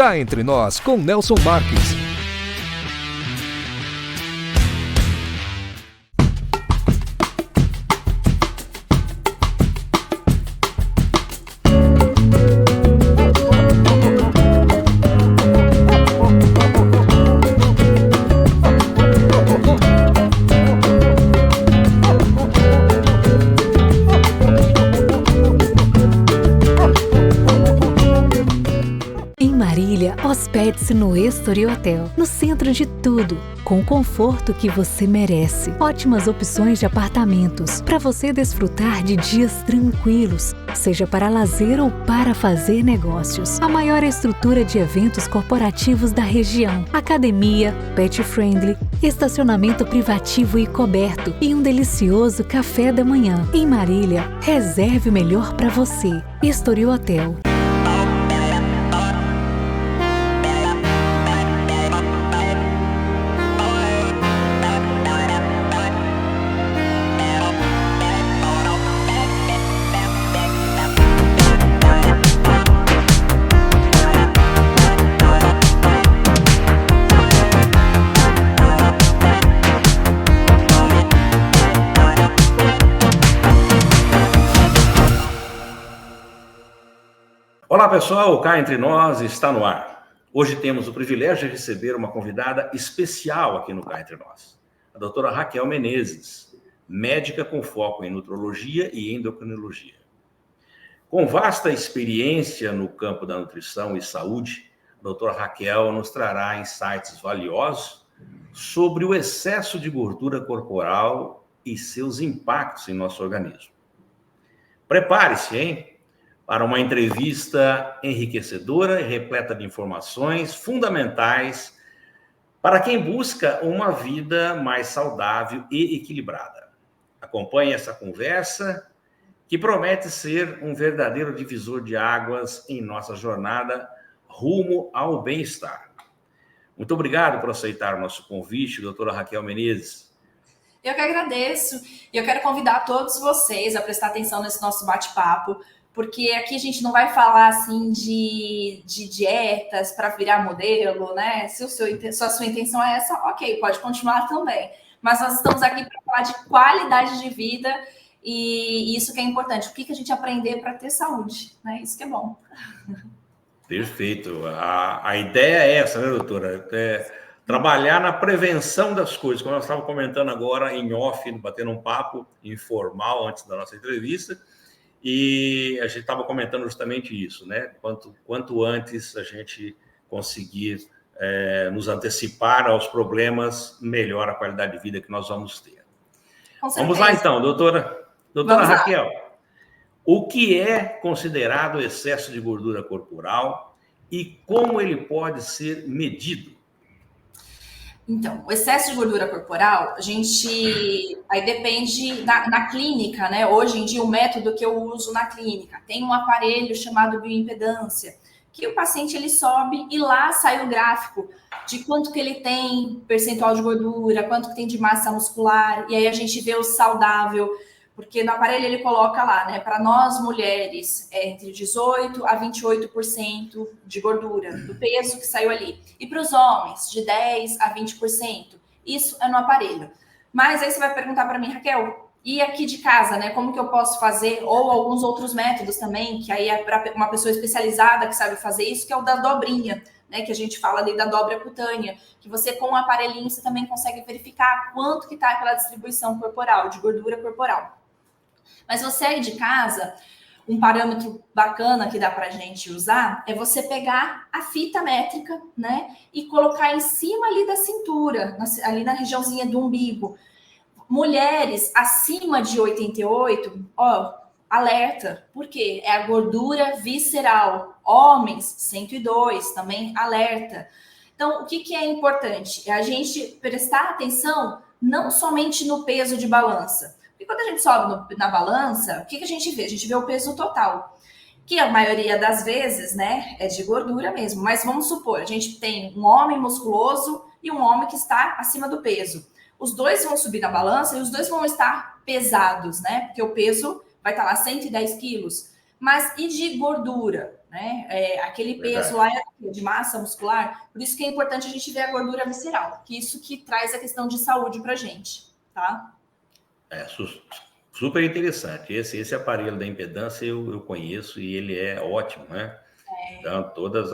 Cá Entre Nós, com Nelson Marques. Hospede-se no Estoril Hotel, no centro de tudo, com o conforto que você merece. Ótimas opções de apartamentos, para você desfrutar de dias tranquilos, seja para lazer ou para fazer negócios. A maior estrutura de eventos corporativos da região, academia, pet friendly, estacionamento privativo e coberto e um delicioso café da manhã. Em Marília, reserve o melhor para você. Estoril Hotel. Olá pessoal, o Cá Entre Nós está no ar. Hoje temos o privilégio de receber uma convidada especial aqui no Cá Entre Nós, a doutora Raquel Menezes, médica com foco em nutrologia e endocrinologia. Com vasta experiência no campo da nutrição e saúde, a doutora Raquel nos trará insights valiosos sobre o excesso de gordura corporal e seus impactos em nosso organismo. Prepare-se, hein? Para uma entrevista enriquecedora e repleta de informações fundamentais para quem busca uma vida mais saudável e equilibrada. Acompanhe essa conversa que promete ser um verdadeiro divisor de águas em nossa jornada rumo ao bem-estar. Muito obrigado por aceitar o nosso convite, doutora Raquel Menezes. Eu que agradeço e eu quero convidar todos vocês a prestar atenção nesse nosso bate-papo, porque aqui a gente não vai falar assim de dietas para virar modelo, né? Se a sua intenção é essa, ok, pode continuar também. Mas nós estamos aqui para falar de qualidade de vida e isso que é importante. O que a gente aprender para ter saúde, né? Isso que é bom. Perfeito. A ideia é essa, né, doutora? Trabalhar na prevenção das coisas, como nós estávamos comentando agora em off, batendo um papo informal antes da nossa entrevista. E a gente estava comentando justamente isso, né? Quanto antes a gente conseguir nos antecipar aos problemas, melhor a qualidade de vida que nós vamos ter. Vamos lá então, doutora Raquel. O que é considerado excesso de gordura corporal e como ele pode ser medido? Então, o excesso de gordura corporal, aí depende na clínica, né? Hoje em dia, o método que eu uso na clínica, tem um aparelho chamado bioimpedância, que o paciente ele sobe e lá sai o gráfico de quanto que ele tem percentual de gordura, quanto que tem de massa muscular, e aí a gente vê o saudável, porque no aparelho ele coloca lá, né? Para nós mulheres, é entre 18% a 28% de gordura, do peso que saiu ali. E para os homens, de 10% a 20%. Isso é no aparelho. Mas aí você vai perguntar para mim, Raquel, e aqui de casa, né? Como que eu posso fazer? Ou alguns outros métodos também, que aí é para uma pessoa especializada que sabe fazer isso, que é o da dobrinha, né? Que a gente fala ali da dobra cutânea, que você com o aparelhinho você também consegue verificar quanto que está aquela distribuição corporal, de gordura corporal. Mas você aí de casa, um parâmetro bacana que dá pra gente usar é você pegar a fita métrica, né? E colocar em cima ali da cintura, ali na regiãozinha do umbigo. Mulheres acima de 88, alerta. Por quê? É a gordura visceral. Homens, 102, também alerta. Então, o que é importante? É a gente prestar atenção não somente no peso de balança. E quando a gente sobe na balança, o que a gente vê? A gente vê o peso total, que a maioria das vezes, né, é de gordura mesmo. Mas vamos supor, a gente tem um homem musculoso e um homem que está acima do peso. Os dois vão subir na balança e os dois vão estar pesados, né? Porque o peso vai estar lá 110 quilos. Mas e de gordura, né? Aquele peso lá é de massa muscular, por isso que é importante a gente ver a gordura visceral, que isso que traz a questão de saúde pra gente, tá? Super interessante. Esse aparelho da impedância eu conheço e ele é ótimo, né? Então, todos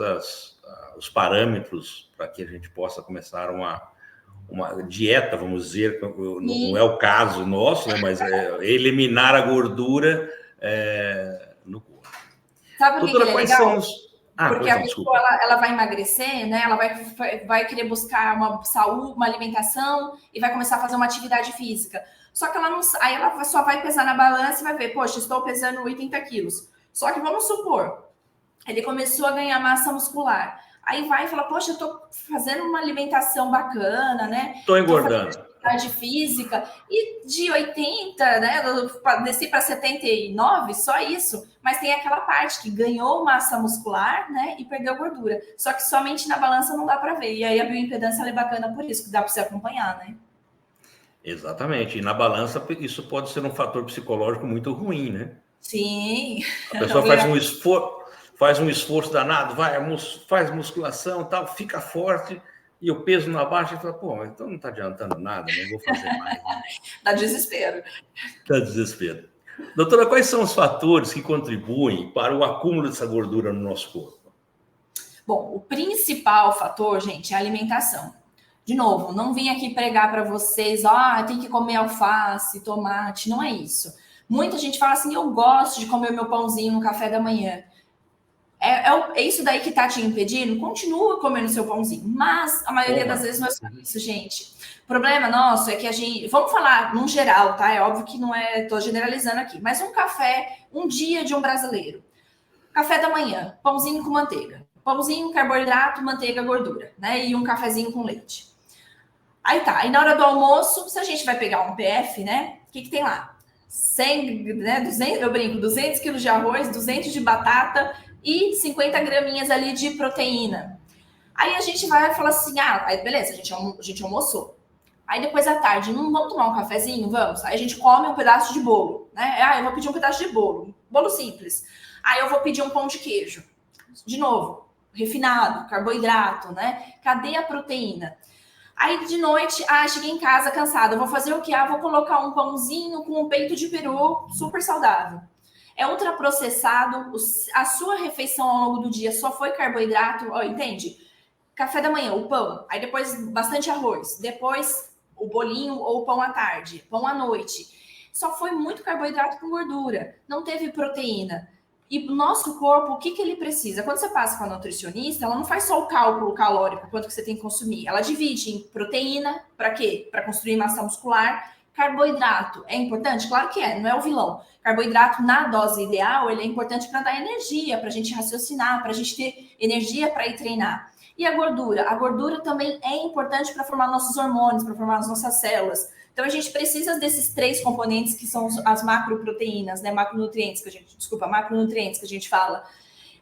os parâmetros para que a gente possa começar uma dieta, vamos dizer, não é o caso nosso, né? Mas eliminar a gordura no corpo. Sabe por que é legal? Porque a pessoa ela vai emagrecer, né? Ela vai querer buscar uma saúde, uma alimentação e vai começar a fazer uma atividade física. Só que ela não, aí ela só vai pesar na balança e vai ver, poxa, estou pesando 80 quilos. Só que vamos supor, ele começou a ganhar massa muscular. Aí vai e fala, poxa, eu estou fazendo uma alimentação bacana, né? Estou engordando. Atividade física, e de 80, né? Eu desci para 79, só isso. Mas tem aquela parte que ganhou massa muscular, né? E perdeu gordura. Só que somente na balança não dá para ver. E aí a bioimpedância é bacana por isso, que dá para você acompanhar, né? Exatamente. E na balança, isso pode ser um fator psicológico muito ruim, né? Sim. A pessoa faz um esforço danado, faz musculação, tal, fica forte, e o peso na baixa e fala, pô, então não está adiantando nada, não vou fazer mais. Né? Dá desespero. Dá desespero. Doutora, quais são os fatores que contribuem para o acúmulo dessa gordura no nosso corpo? Bom, o principal fator, gente, é a alimentação. De novo, não vim aqui pregar para vocês, tem que comer alface, tomate, não é isso. Muita gente fala assim, eu gosto de comer meu pãozinho no café da manhã. É isso daí que tá te impedindo? Continua comendo seu pãozinho, mas a maioria das vezes não é só isso, gente. O problema nosso é que a gente, vamos falar num geral, tá? É óbvio que não tô generalizando aqui, mas um dia de um brasileiro. Café da manhã, pãozinho com manteiga. Pãozinho, carboidrato, manteiga, gordura, né? E um cafezinho com leite. Aí tá, aí na hora do almoço, se a gente vai pegar um PF, né? O que tem lá? 100, né? 200, eu brinco, 200 quilos de arroz, 200 de batata e 50 graminhas ali de proteína. Aí a gente vai falar assim, aí beleza, a gente almoçou. Aí depois à tarde, vamos tomar um cafezinho? Vamos. Aí a gente come um pedaço de bolo, né? Eu vou pedir um pedaço de bolo simples. Aí eu vou pedir um pão de queijo. De novo, refinado, carboidrato, né? Cadê a proteína? Aí de noite, cheguei em casa cansada. Vou fazer o quê? Vou colocar um pãozinho com um peito de peru super saudável. É ultraprocessado. A sua refeição ao longo do dia só foi carboidrato, entende? Café da manhã, o pão. Aí depois bastante arroz. Depois o bolinho ou o pão à tarde. Pão à noite. Só foi muito carboidrato com gordura. Não teve proteína. E o nosso corpo, o que ele precisa? Quando você passa com a nutricionista, ela não faz só o cálculo calórico, quanto que você tem que consumir. Ela divide em proteína, para quê? Para construir massa muscular. Carboidrato, é importante? Claro que não é o vilão. Carboidrato, na dose ideal, ele é importante para dar energia, para a gente raciocinar, para a gente ter energia para ir treinar. E a gordura também é importante para formar nossos hormônios, para formar as nossas células. Então, a gente precisa desses 3 componentes que são as macroproteínas, né? Macronutrientes que a gente fala.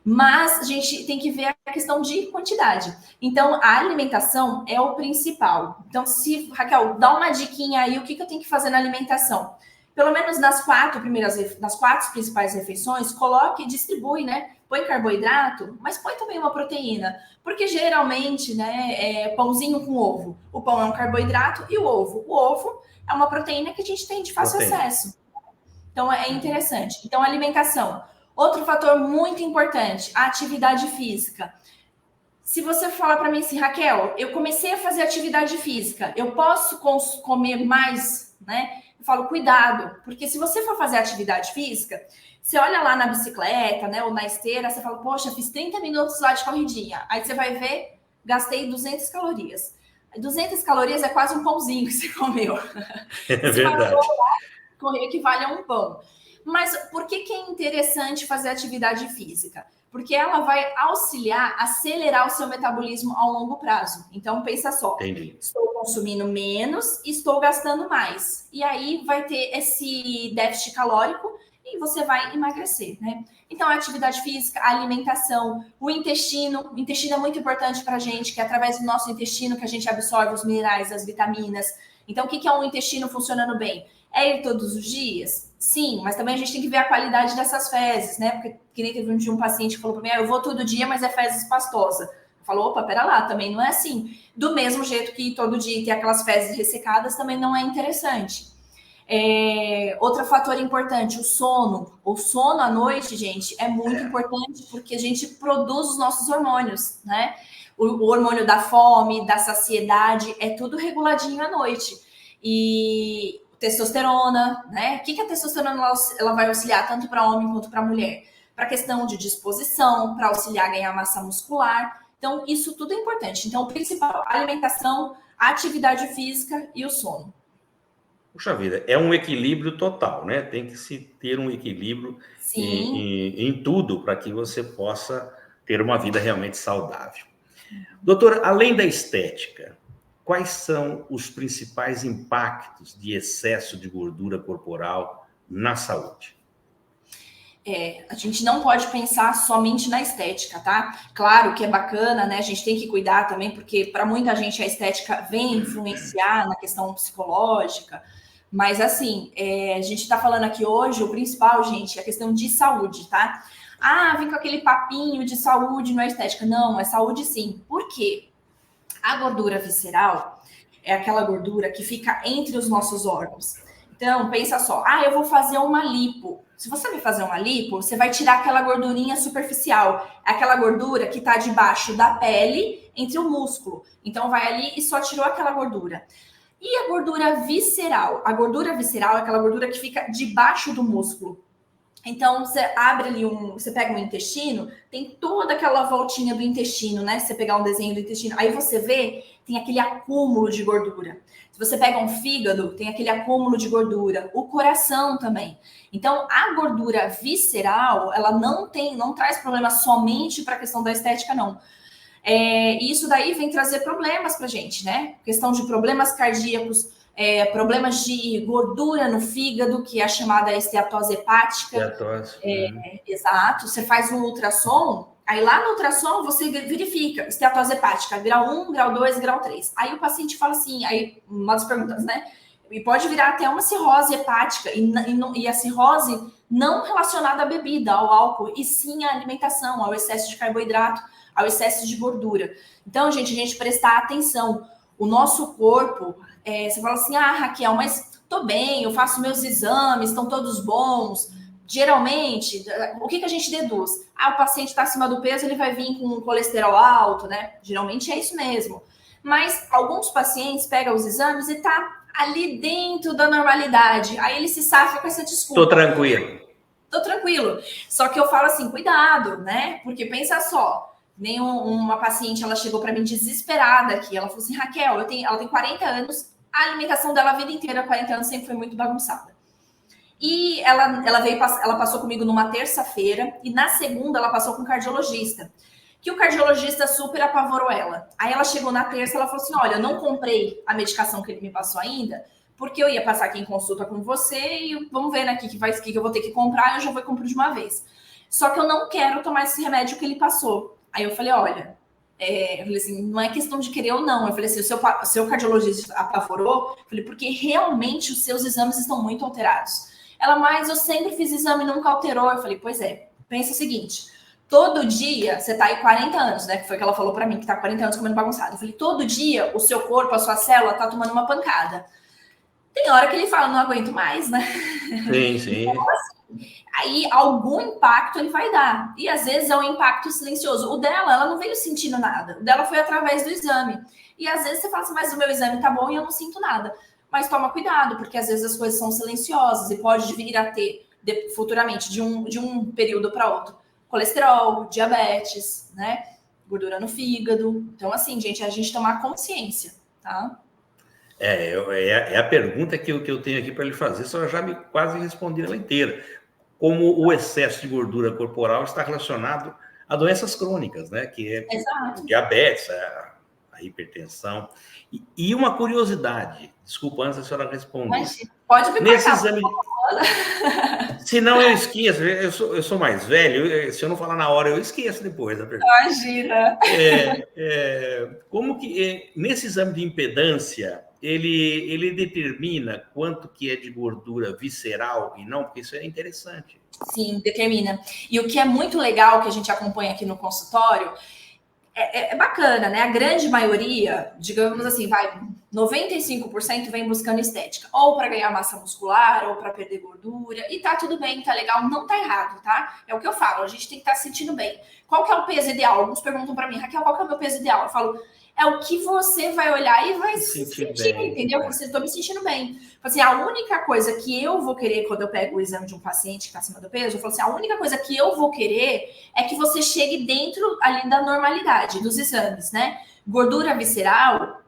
Mas a gente tem que ver a questão de quantidade. Então, a alimentação é o principal. Então, Raquel, dá uma diquinha aí, o que eu tenho que fazer na alimentação? Pelo menos nas 4 principais refeições, coloque e distribui, né? Põe carboidrato, mas põe também uma proteína. Porque geralmente, né, pãozinho com ovo. O pão é um carboidrato e o ovo é uma proteína que a gente tem de fácil acesso. Então, é interessante. Então, alimentação. Outro fator muito importante, a atividade física. Se você falar para mim assim, Raquel, eu comecei a fazer atividade física, eu posso comer mais, né? Eu falo, cuidado, porque se você for fazer atividade física, você olha lá na bicicleta, né, ou na esteira, você fala, poxa, fiz 30 minutos lá de corridinha. Aí você vai ver, gastei 200 calorias. 200 calorias é quase um pãozinho que você comeu. É verdade. Correr equivale a um pão. Mas por que é interessante fazer atividade física? Porque ela vai auxiliar, acelerar o seu metabolismo ao longo prazo. Então, pensa só. Entendi. Estou consumindo menos e estou gastando mais. E aí vai ter esse déficit calórico e você vai emagrecer, né? Então, a atividade física, a alimentação, o intestino. O intestino é muito importante para a gente, que é através do nosso intestino que a gente absorve os minerais, as vitaminas. Então, o que é um intestino funcionando bem? É ir todos os dias? Sim, mas também a gente tem que ver a qualidade dessas fezes, né? Porque que nem teve um dia um paciente que falou para mim, eu vou todo dia, mas é fezes pastosa. Falou, opa, pera lá, também não é assim. Do mesmo jeito que todo dia ter aquelas fezes ressecadas também não é interessante. Outro fator importante, o sono. O sono à noite, gente, é muito importante porque a gente produz os nossos hormônios, né? O hormônio da fome, da saciedade, é tudo reguladinho à noite. E testosterona, né? O que a testosterona ela vai auxiliar tanto para homem quanto para mulher? Para questão de disposição, para auxiliar a ganhar massa muscular. Então, isso tudo é importante. Então, o principal, alimentação, atividade física e o sono. Puxa vida, é um equilíbrio total, né? Tem que se ter um equilíbrio em tudo para que você possa ter uma vida realmente saudável. Doutora, além da estética, quais são os principais impactos de excesso de gordura corporal na saúde? A gente não pode pensar somente na estética, tá? Claro que é bacana, né? A gente tem que cuidar também, porque para muita gente a estética vem influenciar na questão psicológica. Mas, assim, a gente está falando aqui hoje, o principal, gente, é a questão de saúde, tá? Vem com aquele papinho de saúde, não é estética. Não, é saúde sim. Por quê? A gordura visceral é aquela gordura que fica entre os nossos órgãos. Então, pensa só. Eu vou fazer uma lipo. Se você vai fazer uma lipo, você vai tirar aquela gordurinha superficial. Aquela gordura que está debaixo da pele, entre o músculo. Então, vai ali e só tirou aquela gordura. E a gordura visceral? A gordura visceral é aquela gordura que fica debaixo do músculo. Então, você abre ali você pega um intestino, tem toda aquela voltinha do intestino, né? Se você pegar um desenho do intestino, aí você vê, tem aquele acúmulo de gordura. Se você pega um fígado, tem aquele acúmulo de gordura. O coração também. Então, a gordura visceral, ela não traz problema somente para a questão da estética, não. E isso daí vem trazer problemas pra gente, né? Questão de problemas cardíacos, problemas de gordura no fígado, que é a chamada esteatose hepática. Exato. Você faz um ultrassom, aí lá no ultrassom você verifica esteatose hepática, grau 1, grau 2, grau 3. Aí o paciente fala assim, aí uma das perguntas, né? E pode virar até uma cirrose hepática, e a cirrose não relacionada à bebida, ao álcool, e sim à alimentação, ao excesso de carboidrato, ao excesso de gordura. Então, gente, a gente prestar atenção. O nosso corpo, você fala assim, Raquel, mas tô bem, eu faço meus exames, estão todos bons. Geralmente, o que a gente deduz? O paciente está acima do peso, ele vai vir com um colesterol alto, né? Geralmente é isso mesmo. Mas alguns pacientes pegam os exames e tá ali dentro da normalidade. Aí ele se safa com essa desculpa. Tô tranquilo. Só que eu falo assim, cuidado, né? Porque pensa só, uma paciente, ela chegou para mim desesperada aqui. Ela falou assim, Raquel, ela tem 40 anos, a alimentação dela a vida inteira, 40 anos, sempre foi muito bagunçada. E ela passou comigo numa terça-feira, e na segunda ela passou com um cardiologista, que o cardiologista super apavorou ela. Aí ela chegou na terça, ela falou assim, olha, eu não comprei a medicação que ele me passou ainda, porque eu ia passar aqui em consulta com você, e vamos ver, né, que eu vou ter que comprar, eu já vou comprar de uma vez. Só que eu não quero tomar esse remédio que ele passou. Aí eu falei, olha, eu falei assim, não é questão de querer ou não. Eu falei assim, o seu cardiologista apavorou? Eu falei, porque realmente os seus exames estão muito alterados. Ela, mas eu sempre fiz exame e nunca alterou. Eu falei, pois é, pensa o seguinte, todo dia, você tá aí 40 anos, né, que foi o que ela falou pra mim, que tá 40 anos comendo bagunçado. Eu falei, todo dia o seu corpo, a sua célula tá tomando uma pancada. Tem hora que ele fala, não aguento mais, né? Sim. Então, assim, aí algum impacto ele vai dar. E às vezes é um impacto silencioso. O dela, ela não veio sentindo nada. O dela foi através do exame. E às vezes você fala assim, mas o meu exame tá bom e eu não sinto nada. Mas toma cuidado, porque às vezes as coisas são silenciosas e pode vir a ter futuramente, de um período para outro, colesterol, diabetes, né? Gordura no fígado. Então, assim, gente, a gente tomar consciência, tá? É a pergunta que eu tenho aqui para lhe fazer, só já me quase respondi ela inteira. Como o excesso de gordura corporal está relacionado a doenças crônicas, né? Que é o diabetes, a hipertensão. E uma curiosidade, desculpa, antes da senhora responder. Mas pode me nesse marcar, exame. Senão eu esqueço, eu sou mais velho, se eu não falar na hora, eu esqueço depois da pergunta. Imagina. Como que nesse exame de impedância ele determina quanto que é de gordura visceral e não, porque isso é interessante. Sim, determina. E o que é muito legal que a gente acompanha aqui no consultório é bacana, né? A grande maioria, digamos assim, 95% vem buscando estética, ou para ganhar massa muscular, ou para perder gordura, e tá tudo bem, tá legal, não tá errado, tá? É o que eu falo, a gente tem que estar se sentindo bem. Qual que é o peso ideal? Alguns perguntam para mim, Raquel, qual que é o meu peso ideal? Eu falo, é o que você vai olhar e vai se sentir bem, entendeu? Você tô me sentindo bem. Assim, a única coisa que eu vou querer quando eu pego o exame de um paciente que está acima do peso, eu falo assim, a única coisa que eu vou querer é que você chegue dentro ali da normalidade dos exames, né? Gordura visceral,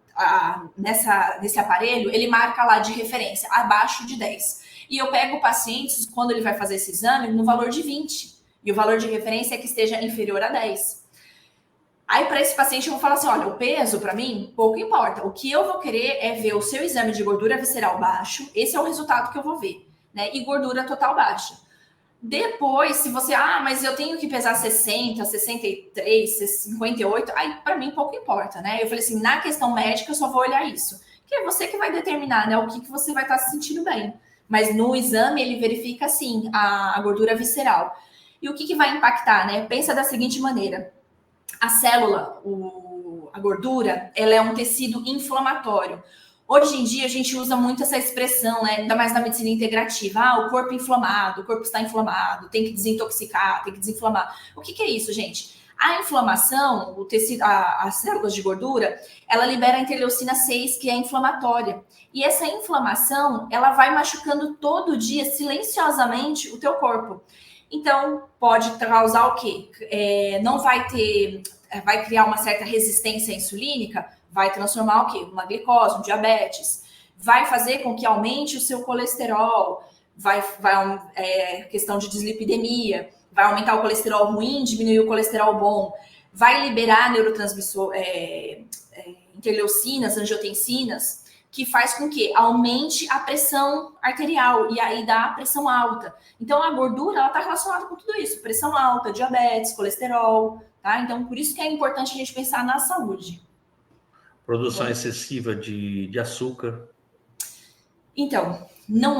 nesse aparelho, ele marca lá de referência, abaixo de 10. E eu pego pacientes, quando ele vai fazer esse exame, no valor de 20. E o valor de referência é que esteja inferior a 10. Aí, para esse paciente, eu vou falar assim, olha, o peso, para mim, pouco importa. O que eu vou querer é ver o seu exame de gordura visceral baixo. Esse é o resultado que eu vou ver, né? E gordura total baixa. Depois, se você... mas eu tenho que pesar 60, 63, 58. Aí, para mim, pouco importa, né? Eu falei assim, na questão médica, eu só vou olhar isso. Que é você que vai determinar, né? O que você vai estar se sentindo bem. Mas no exame, ele verifica, assim, a gordura visceral. E o que vai impactar, né? Pensa da seguinte maneira. A célula, a gordura, ela é um tecido inflamatório. Hoje em dia, a gente usa muito essa expressão, né? Ainda mais na medicina integrativa. O corpo inflamado, o corpo está inflamado, tem que desintoxicar, tem que desinflamar. O que é isso, gente? A inflamação, o tecido, as células de gordura, ela libera a interleucina 6, que é inflamatória. E essa inflamação, ela vai machucando todo dia, silenciosamente, o teu corpo. Então, pode causar o quê? Vai criar uma certa resistência insulínica, vai transformar o quê? Uma glicose, um diabetes. Vai fazer com que aumente o seu colesterol, questão de dislipidemia, vai aumentar o colesterol ruim, diminuir o colesterol bom, vai liberar neurotransmissor, interleucinas, angiotensinas, que faz com que aumente a pressão arterial e aí dá a pressão alta. Então, a gordura, ela está relacionada com tudo isso. Pressão alta, diabetes, colesterol, tá? Então, por isso que é importante a gente pensar na saúde. Produção excessiva de açúcar. Então, não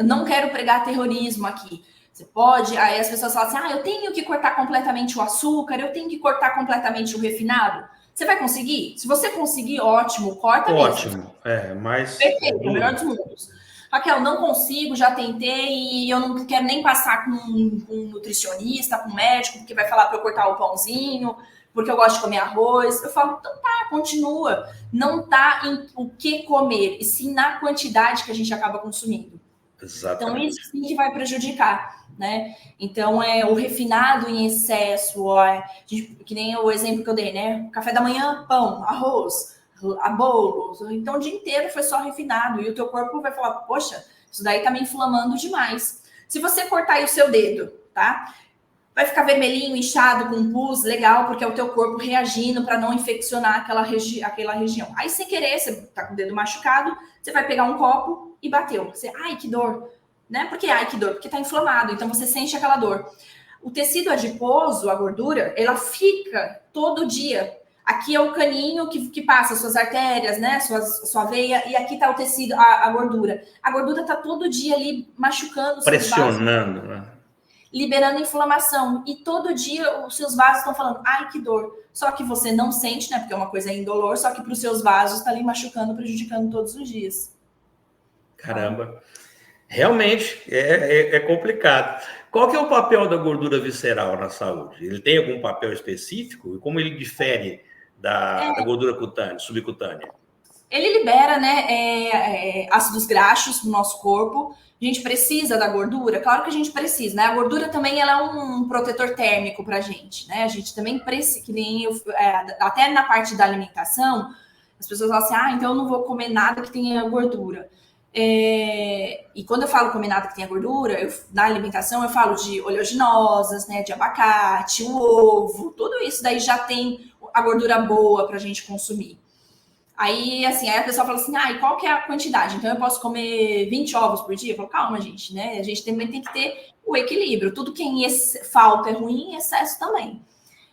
não quero pregar terrorismo aqui. Você pode, aí as pessoas falam assim, eu tenho que cortar completamente o açúcar, eu tenho que cortar completamente o refinado. Você vai conseguir? Se você conseguir, ótimo, corta mesmo. Ótimo, mas... Perfeito, o melhor dos mundos. Raquel, não consigo, já tentei e eu não quero nem passar com um nutricionista, com um médico, porque vai falar para eu cortar o pãozinho, porque eu gosto de comer arroz. Eu falo, então tá, continua. Não tá em o que comer, e sim na quantidade que a gente acaba consumindo. Exatamente. Então, isso sim que vai prejudicar, né? Então, o refinado em excesso, que nem o exemplo que eu dei, né? Café da manhã, pão, arroz, bolo. Então, o dia inteiro foi só refinado. E o teu corpo vai falar, poxa, isso daí tá me inflamando demais. Se você cortar aí o seu dedo, tá? Vai ficar vermelhinho, inchado, com pus, legal, porque é o teu corpo reagindo para não infeccionar aquela região. Aí, sem querer, você tá com o dedo machucado, você vai pegar um copo e bateu. Você, ai, que dor. Né? Por que ai, que dor? Porque tá inflamado, então você sente aquela dor. O tecido adiposo, a gordura, ela fica todo dia. Aqui é o caninho que passa suas artérias, né? Sua veia, e aqui tá o tecido, a gordura. A gordura tá todo dia ali machucando os pressionando, né? Liberando inflamação. E todo dia os seus vasos estão falando, ai, que dor. Só que você não sente, né? Porque é uma coisa indolor, só que para os seus vasos tá ali machucando, prejudicando todos os dias. Caramba. Realmente é complicado. Qual que é o papel da gordura visceral na saúde? Ele tem algum papel específico? E como ele difere da gordura cutânea, subcutânea? Ele libera, né, ácidos graxos no nosso corpo. A gente precisa da gordura? Claro que a gente precisa, né? A gordura também ela é um protetor térmico para a gente, né? A gente também precisa, que nem até na parte da alimentação, as pessoas falam assim, então eu não vou comer nada que tenha gordura. E quando eu falo comer nada que tenha gordura, na alimentação eu falo de oleaginosas, né, de abacate, o ovo, tudo isso daí já tem a gordura boa para a gente consumir. Aí a pessoa fala assim, e qual que é a quantidade? Então eu posso comer 20 ovos por dia? Eu falo, calma, gente, né? A gente também tem que ter o equilíbrio. Tudo que falta é ruim, em excesso também.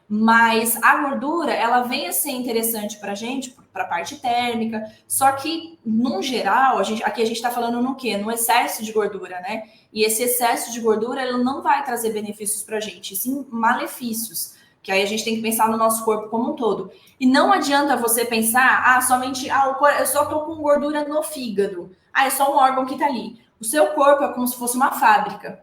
Mas a gordura, ela vem a ser interessante para a gente, para a parte térmica, só que, num geral, aqui a gente está falando no quê? No excesso de gordura, né? E esse excesso de gordura, ele não vai trazer benefícios para a gente, sim malefícios, que aí a gente tem que pensar no nosso corpo como um todo. E não adianta você pensar, somente, eu só tô com gordura no fígado. É só um órgão que tá ali. O seu corpo é como se fosse uma fábrica.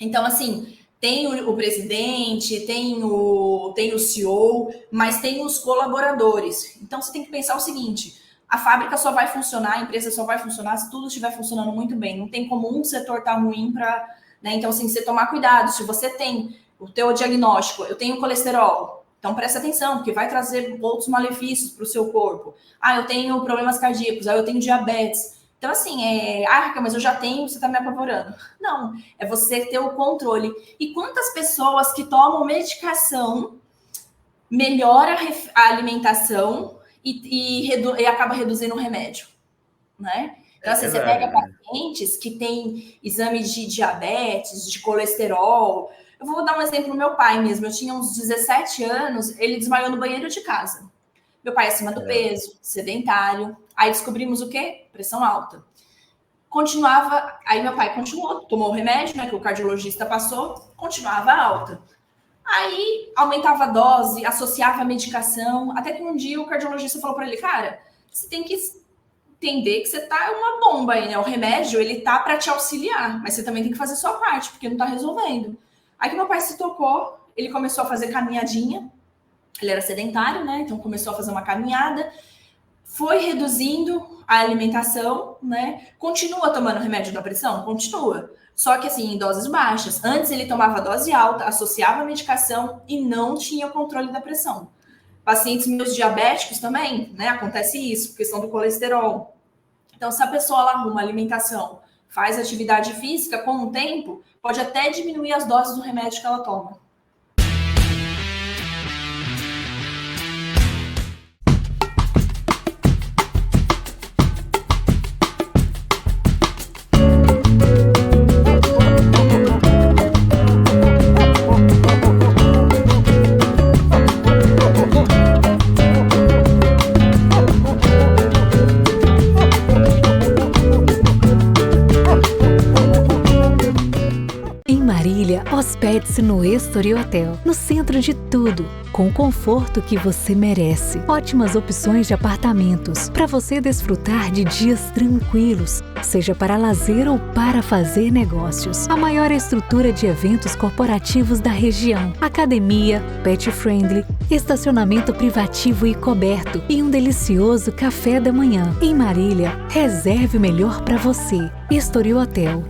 Então, assim, tem o presidente, tem o CEO, mas tem os colaboradores. Então, você tem que pensar o seguinte, a fábrica só vai funcionar, a empresa só vai funcionar se tudo estiver funcionando muito bem. Não tem como um setor estar ruim para... Né? Então, assim, você tomar cuidado. Se você tem o teu diagnóstico, eu tenho colesterol, então presta atenção, porque vai trazer outros malefícios para o seu corpo. Eu tenho problemas cardíacos, eu tenho diabetes. Então, assim, Raquel, mas eu já tenho, você está me apavorando. Não, é você ter o controle. E quantas pessoas que tomam medicação melhora a alimentação e acaba reduzindo o remédio, né? Então, assim, você pega pacientes que têm exames de diabetes, de colesterol. Eu vou dar um exemplo do meu pai mesmo. Eu tinha uns 17 anos, ele desmaiou no banheiro de casa. Meu pai acima do peso, sedentário. Aí descobrimos o quê? Pressão alta. Continuava, aí meu pai continuou, tomou o remédio, né, que o cardiologista passou, continuava alta. Aí aumentava a dose, associava a medicação, até que um dia o cardiologista falou para ele, cara, você tem que entender que você tá uma bomba aí, né? O remédio, ele tá para te auxiliar, mas você também tem que fazer a sua parte, porque não tá resolvendo. Aí que meu pai se tocou, ele começou a fazer caminhadinha, ele era sedentário, né? Então começou a fazer uma caminhada, foi reduzindo a alimentação, né? Continua tomando remédio da pressão? Continua. Só que assim, em doses baixas. Antes ele tomava dose alta, associava a medicação e não tinha o controle da pressão. Pacientes meus diabéticos também, né? Acontece isso, questão do colesterol. Então, se a pessoa ela arruma alimentação, faz atividade física, com o tempo, pode até diminuir as doses do remédio que ela toma. Hospede-se no Estoril Hotel, no centro de tudo, com o conforto que você merece. Ótimas opções de apartamentos, para você desfrutar de dias tranquilos, seja para lazer ou para fazer negócios. A maior estrutura de eventos corporativos da região, academia, pet friendly, estacionamento privativo e coberto e um delicioso café da manhã. Em Marília, reserve o melhor para você. Estoril Hotel.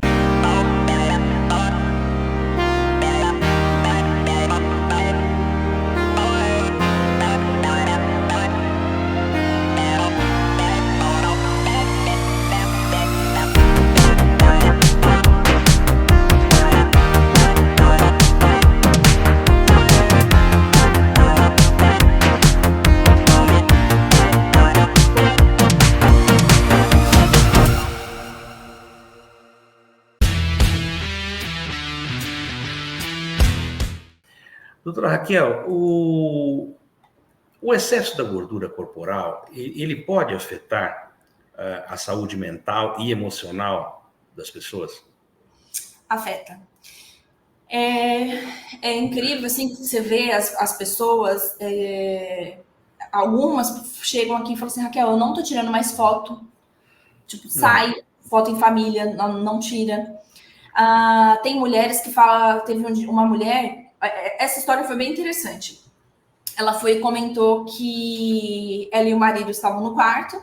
Doutora Raquel, o excesso da gordura corporal, ele pode afetar a saúde mental e emocional das pessoas? Afeta. É incrível, assim, que você vê as pessoas, algumas chegam aqui e falam assim, Raquel, eu não tô tirando mais foto, tipo, sai, foto em família, não tira. Tem mulheres que falam, teve uma mulher, essa história foi bem interessante. Ela foi e comentou que ela e o marido estavam no quarto,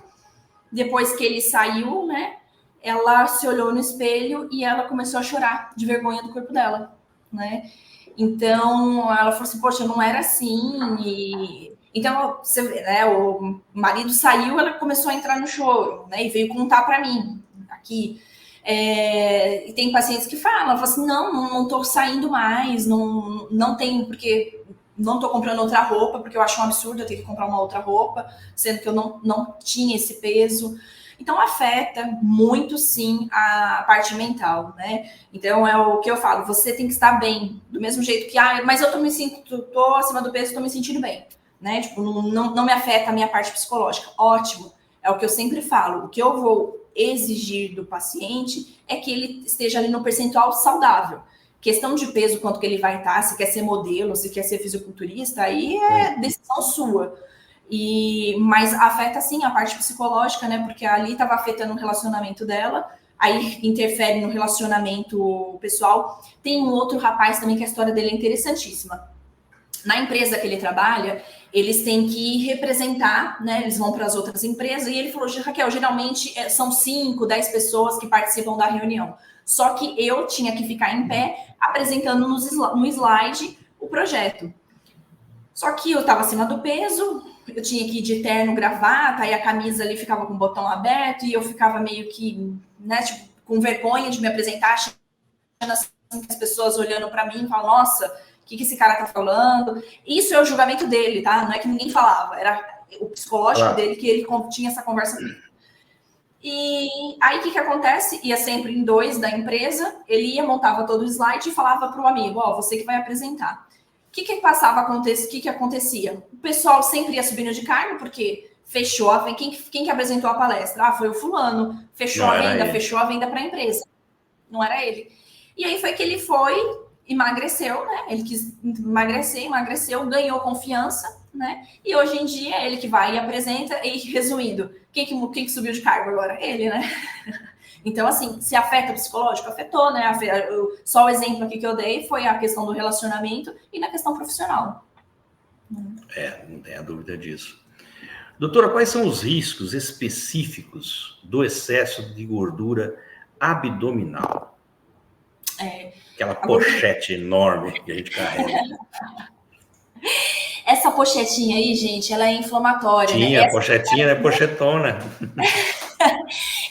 depois que ele saiu, né, ela se olhou no espelho e ela começou a chorar de vergonha do corpo dela, né? Então, ela falou assim, poxa, não era assim. Então, você vê, né, o marido saiu, ela começou a entrar no choro, né, e veio contar para mim, aqui. E tem pacientes que falam assim, não tô saindo mais, não tenho, porque não tô comprando outra roupa, porque eu acho um absurdo eu ter que comprar uma outra roupa, sendo que eu não tinha esse peso. Então, afeta muito, sim, a parte mental, né? Então, é o que eu falo, você tem que estar bem, do mesmo jeito que, mas eu tô acima do peso, tô me sentindo bem, né? Tipo, não me afeta a minha parte psicológica. Ótimo, é o que eu sempre falo, o que eu vou exigir do paciente é que ele esteja ali no percentual saudável. Questão de peso, quanto que ele vai estar, se quer ser modelo, se quer ser fisiculturista, aí é decisão sua. Mas afeta, sim, a parte psicológica, né? Porque ali estava afetando o relacionamento dela, aí interfere no relacionamento pessoal. Tem um outro rapaz também que a história dele é interessantíssima. Na empresa que ele trabalha, eles têm que representar, né? Eles vão para as outras empresas, e ele falou, Raquel, geralmente são 5, 10 pessoas que participam da reunião. Só que eu tinha que ficar em pé, apresentando no slide o projeto. Só que eu estava acima do peso, eu tinha que ir de terno, gravata, aí a camisa ali ficava com o botão aberto, e eu ficava meio que, né, tipo, com vergonha de me apresentar, achando assim, as pessoas olhando para mim e falando, nossa, o que esse cara tá falando? Isso é o julgamento dele, tá? Não é que ninguém falava, era o psicológico dele que ele tinha essa conversa comigo. E aí, o que acontece? Ia sempre em 2 da empresa, ele ia, montava todo o slide e falava para o amigo, você que vai apresentar. O que passava, o que acontecia? O pessoal sempre ia subindo de cargo, porque fechou a venda. Quem que apresentou a palestra? Foi o fulano. Fechou a venda para a empresa. Não era ele. E aí foi que ele emagreceu, né? Ele quis emagreceu, ganhou confiança, né? E hoje em dia é ele que vai e apresenta, e resumindo, quem que subiu de cargo agora? Ele, né? Então, assim, se afeta o psicológico, afetou, né? Só o exemplo aqui que eu dei foi a questão do relacionamento e na questão profissional. Não tenha dúvida disso. Doutora, quais são os riscos específicos do excesso de gordura abdominal? Aquela pochete enorme que a gente carrega. Essa pochetinha aí, gente, ela é inflamatória. Tinha, né? Pochetinha, né? Pochetona.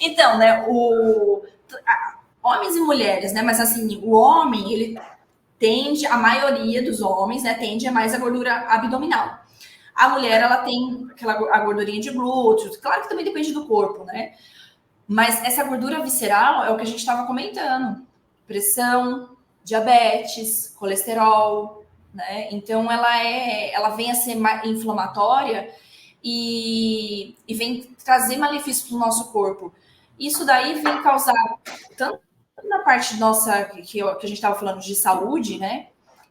Então, né, homens e mulheres, né, mas assim, o homem, ele tende, a maioria dos homens, né, tende a mais a gordura abdominal. A mulher, ela tem a gordurinha de glúteos, claro que também depende do corpo, né, mas essa gordura visceral é o que a gente estava comentando, pressão, diabetes, colesterol, né, então ela vem a ser inflamatória e vem trazer malefícios para o nosso corpo. Isso daí vem causar, tanto na parte nossa, que a gente estava falando de saúde, né?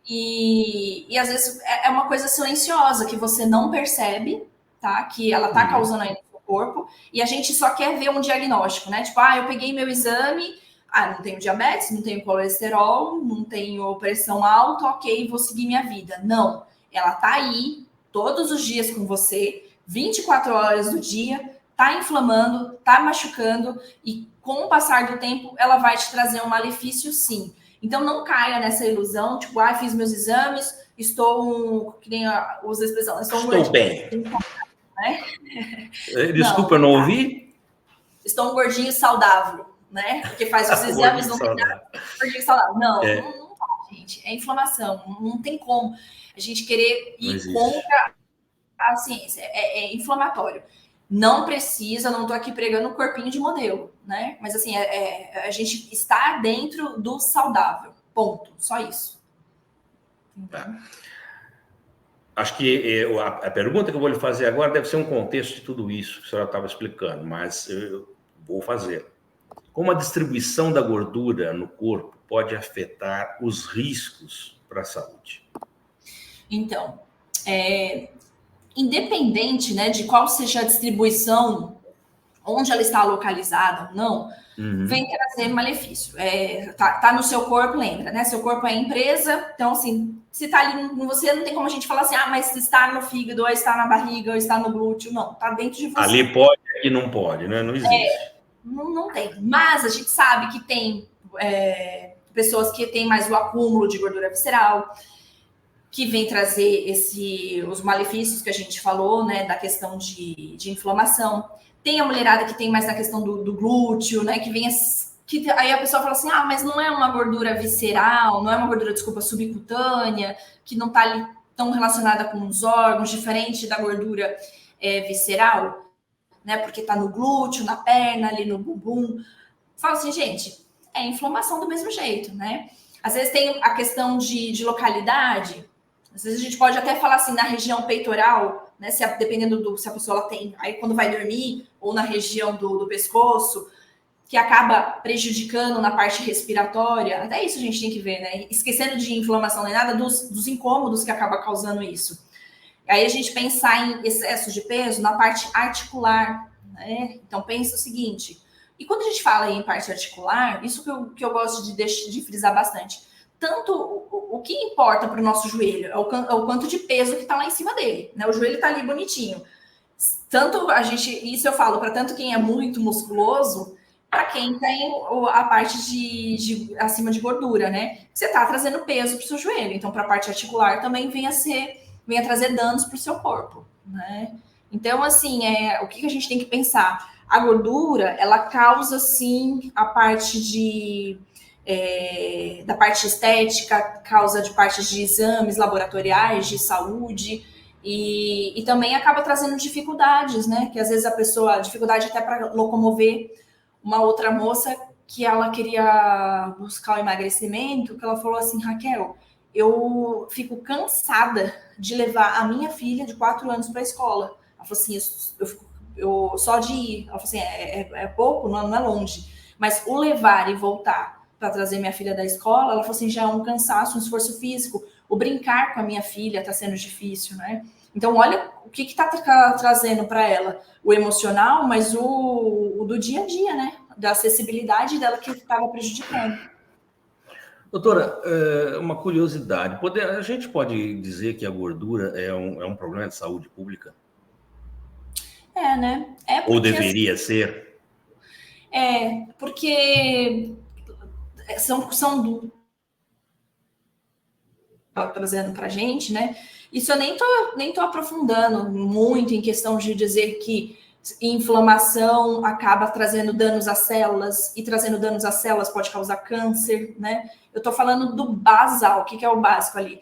E às vezes é uma coisa silenciosa, que você não percebe, tá? Que ela tá causando aí no seu corpo, e a gente só quer ver um diagnóstico, né? Tipo, eu peguei meu exame, não tenho diabetes, não tenho colesterol, não tenho pressão alta, ok, vou seguir minha vida. Não, ela tá aí todos os dias com você, 24 horas do dia, tá inflamando, tá machucando, e com o passar do tempo, ela vai te trazer um malefício, sim. Então, não caia nessa ilusão, tipo, fiz meus exames, que nem usa a expressão, estou bem. Né? Desculpa, eu não ouvi? Estou um gordinho saudável, né? Porque faz os exames, não tem nada. Gordinho saudável. Não tá, gente. É inflamação, não tem como a gente querer ir contra a ciência. É inflamatório. Não precisa, não tô aqui pregando um corpinho de modelo, né? Mas assim, a gente está dentro do saudável. Ponto. Só isso. Tá. Acho que a pergunta que eu vou lhe fazer agora deve ser um contexto de tudo isso que a senhora estava explicando, mas eu vou fazer. Como a distribuição da gordura no corpo pode afetar os riscos para a saúde? Então, independente, né, de qual seja a distribuição, onde ela está localizada ou não, vem trazer malefício. Tá no seu corpo, lembra, né? Seu corpo é a empresa, então, assim, se tá ali, você não tem como a gente falar assim, mas está no fígado, ou está na barriga, ou está no glúteo, não, tá dentro de você. Ali pode e não pode, né? Não existe. Não tem. Mas a gente sabe que tem pessoas que têm mais o acúmulo de gordura visceral, que vem trazer os malefícios que a gente falou, né, da questão de inflamação. Tem a mulherada que tem mais na questão do glúteo, né, que aí a pessoa fala assim, mas não é uma gordura visceral, não é uma gordura, subcutânea, que não está ali tão relacionada com os órgãos, diferente da gordura visceral. né? Porque tá no glúteo, na perna, ali no bumbum. Fala assim, gente, é inflamação do mesmo jeito, né? Às vezes tem a questão de localidade. Às vezes a gente pode até falar assim, na região peitoral, né? Dependendo se a pessoa ela tem, aí quando vai dormir, ou na região do pescoço, que acaba prejudicando na parte respiratória. Até isso a gente tem que ver, né? Esquecendo de inflamação nem nada, dos incômodos que acaba causando isso. Aí a gente pensar em excesso de peso na parte articular, né? Então pensa o seguinte, e quando a gente fala em parte articular, isso que eu gosto de frisar bastante, tanto o que importa para o nosso joelho é o quanto de peso que está lá em cima dele, né? O joelho está ali bonitinho. Tanto isso eu falo para tanto quem é muito musculoso, para quem tem a parte de acima de gordura, né? Você está trazendo peso para o seu joelho, então para a parte articular também venha trazer danos para o seu corpo, né? Então, assim, o que a gente tem que pensar? A gordura, ela causa, sim, a parte da parte estética, causa de partes de exames laboratoriais, de saúde, e também acaba trazendo dificuldades, né? Que às vezes dificuldade até para locomover. Uma outra moça que ela queria buscar o emagrecimento, que ela falou assim, Raquel, eu fico cansada de levar a minha filha de 4 anos para a escola. Ela falou assim, eu só de ir, ela falou assim, é pouco, não é longe, mas o levar e voltar para trazer minha filha da escola, ela falou assim, já é um cansaço, um esforço físico, o brincar com a minha filha está sendo difícil, né? Então, olha o que está trazendo para ela, o emocional, mas o do dia a dia, né? Da acessibilidade dela que estava prejudicando. Doutora, uma curiosidade, a gente pode dizer que a gordura é um problema de saúde pública? Né? Ou deveria ser? Porque são trazendo para a gente, né? Isso eu nem tô aprofundando muito em questão de dizer que inflamação acaba trazendo danos às células, e trazendo danos às células pode causar câncer, né? Eu tô falando do basal, o que é o básico ali?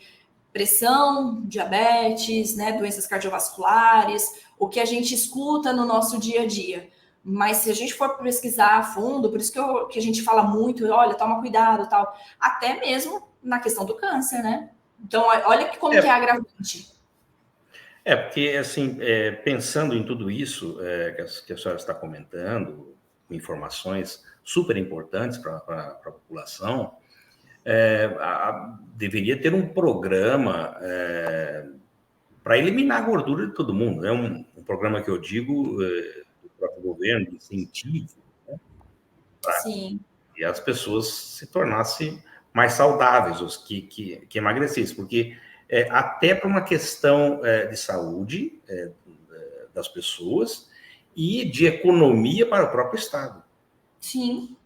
Pressão, diabetes, né? Doenças cardiovasculares, o que a gente escuta no nosso dia a dia. Mas se a gente for pesquisar a fundo, por isso que a gente fala muito, olha, toma cuidado, tal, até mesmo na questão do câncer, né? Então, olha como que é agravante. Porque, assim, pensando em tudo isso que a senhora está comentando, informações super importantes para a população, deveria ter um programa para eliminar a gordura de todo mundo. É um programa que eu digo do próprio governo, de incentivo, né? Para que as pessoas se tornassem mais saudáveis, os que emagrecessem, porque até para uma questão de saúde das pessoas e de economia para o próprio Estado. Sim.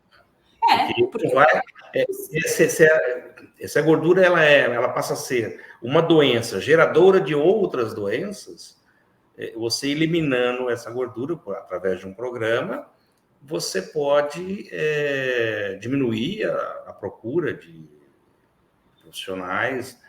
Essa gordura ela passa a ser uma doença geradora de outras doenças. Você eliminando essa gordura através de um programa, você pode diminuir a procura de profissionais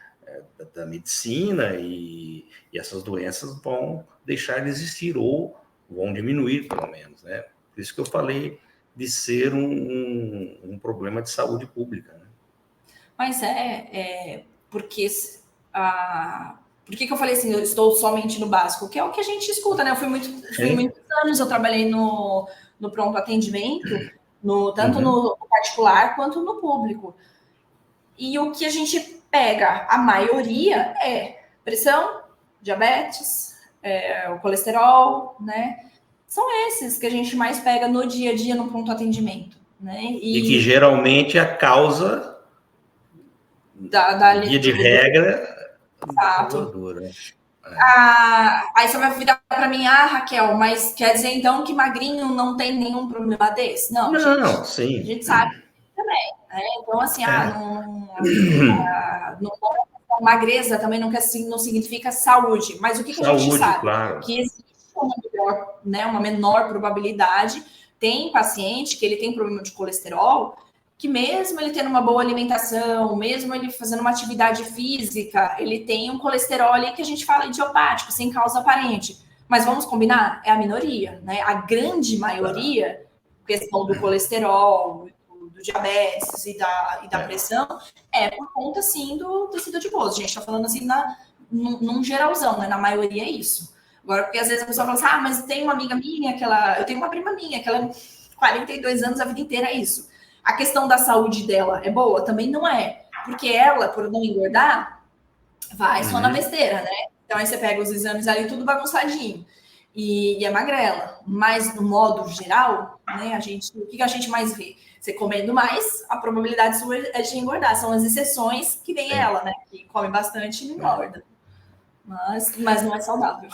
da medicina e essas doenças vão deixar de existir ou vão diminuir, pelo menos, né? Por isso que eu falei de ser um problema de saúde pública, né? Mas porque... Por que eu falei assim, eu estou somente no básico? Que é o que a gente escuta, né? Eu fui muitos anos, eu trabalhei no pronto atendimento, tanto no particular quanto no público. E o que a gente pega, a maioria, é pressão, diabetes, o colesterol, né? São esses que a gente mais pega no dia a dia no pronto atendimento, né? E que geralmente a causa, via de regra, exato. Aí você vai virar para mim, Raquel, mas quer dizer então que magrinho não tem nenhum problema desse? Não, sim. A gente sabe também, né? Então, assim, magreza também não significa saúde, mas o que a gente sabe? Claro. Que existe uma menor probabilidade, tem paciente que ele tem problema de colesterol, que mesmo ele tendo uma boa alimentação, mesmo ele fazendo uma atividade física, ele tem um colesterol ali que a gente fala idiopático, sem causa aparente. Mas vamos combinar? É a minoria, né? A grande maioria, questão do colesterol, do diabetes e da pressão, é por conta, sim, do tecido adiposo. A gente está falando assim num geralzão, né? Na maioria é isso. Agora, porque às vezes a pessoa fala assim, mas tem uma amiga minha, eu tenho uma prima minha, que ela 42 anos, a vida inteira é isso. A questão da saúde dela é boa? Também não é. Porque ela, por não engordar, vai só na besteira, né? Então aí você pega os exames ali, tudo bagunçadinho. E é magrela. Mas, no modo geral, né, o que a gente mais vê? Você comendo mais, a probabilidade sua é de engordar. São as exceções que vem ela, né? Que come bastante e não engorda. Mas não é saudável.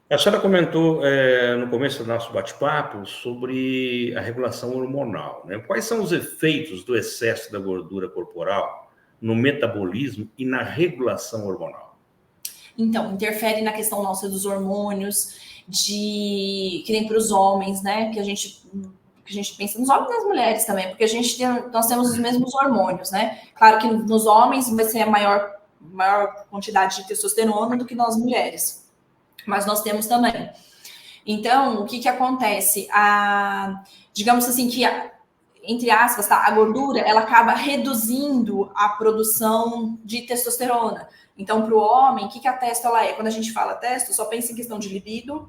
A senhora comentou no começo do nosso bate-papo sobre a regulação hormonal, né? Quais são os efeitos do excesso da gordura corporal no metabolismo e na regulação hormonal? Então, interfere na questão nossa dos hormônios, que nem para os homens, né? Que a gente pensa nos homens e nas mulheres também, porque nós temos os mesmos hormônios, né? Claro que nos homens vai ser a maior quantidade de testosterona do que nas mulheres. Mas nós temos também. Então, o que acontece? Digamos assim que, entre aspas, tá? A gordura, ela acaba reduzindo a produção de testosterona. Então, para o homem, o que a testo ela é? Quando a gente fala testo, só pensa em questão de libido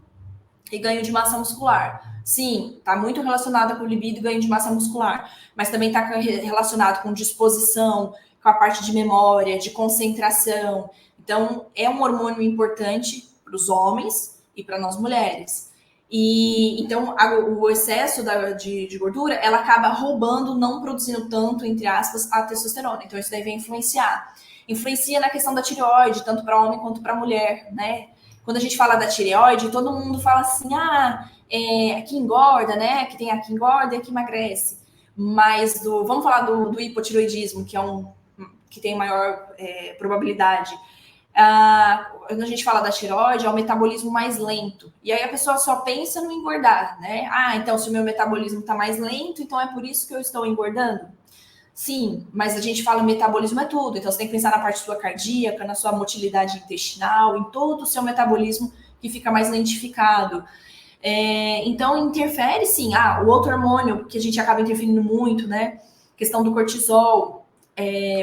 e ganho de massa muscular. Sim, está muito relacionada com libido e ganho de massa muscular, mas também está relacionado com disposição, com a parte de memória, de concentração. Então, é um hormônio importante para os homens e para nós mulheres. E então o excesso de gordura, ela acaba roubando, não produzindo tanto, entre aspas, a testosterona. Então isso daí vem influenciar. Influencia na questão da tireoide, tanto para homem quanto para mulher, né? Quando a gente fala da tireoide, todo mundo fala assim, aqui engorda, né? Que tem aqui engorda e aqui emagrece. Mas vamos falar do hipotireoidismo, que tem maior probabilidade. Quando a gente fala da tireoide, é o metabolismo mais lento. E aí a pessoa só pensa no engordar, né? Então se o meu metabolismo está mais lento, então é por isso que eu estou engordando? Sim, mas a gente fala metabolismo é tudo. Então você tem que pensar na parte sua cardíaca, na sua motilidade intestinal, em todo o seu metabolismo que fica mais lentificado. Então interfere sim. O outro hormônio que a gente acaba interferindo muito, né? Questão do cortisol,